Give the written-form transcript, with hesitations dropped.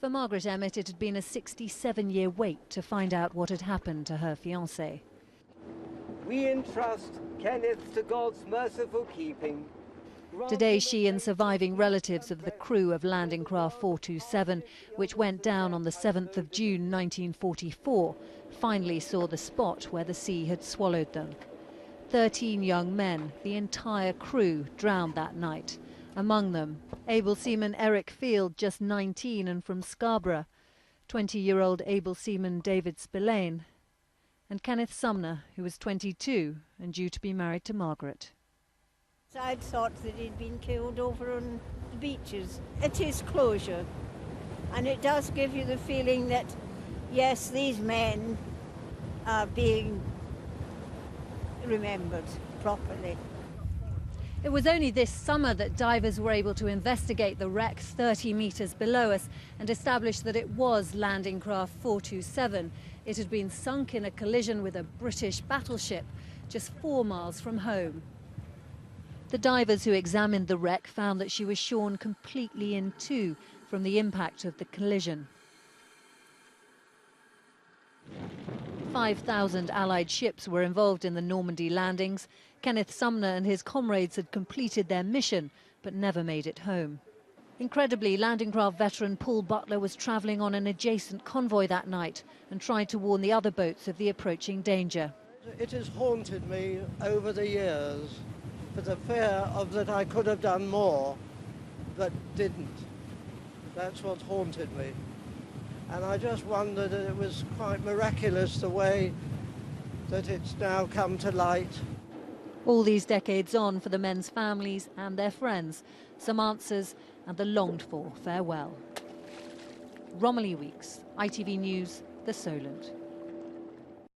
For Margaret Emmett, it had been a 67-year wait to find out what had happened to her fiancé. We entrust Kenneth to God's merciful keeping. Today, she and surviving relatives of the crew of landing craft 427, which went down on the 7th of June 1944, finally saw the spot where the sea had swallowed them. 13 young men, the entire crew, drowned that night. Among them, able seaman Eric Field, just 19 and from Scarborough, 20-year-old able seaman David Spillane, and Kenneth Sumner, who was 22 and due to be married to Margaret. I'd thought that he'd been killed over on the beaches. It is closure, and it does give you the feeling that, yes, these men are being remembered properly. It was only this summer that divers were able to investigate the wreck 30 metres below us and establish that it was landing craft 427. It had been sunk in a collision with a British battleship just 4 miles from home. The divers who examined the wreck found that she was shorn completely in two from the impact of the collision. 5,000 Allied ships were involved in the Normandy landings. Kenneth Sumner and his comrades had completed their mission, but never made it home. Incredibly, landing craft veteran Paul Butler was travelling on an adjacent convoy that night and tried to warn the other boats of the approaching danger. It has haunted me over the years for the fear of that I could have done more, but didn't. That's what haunted me. And I just wondered that it was quite miraculous the way that it's now come to light. All these decades on, for the men's families and their friends, some answers and the longed-for farewell. Romilly Weeks, ITV News, The Solent.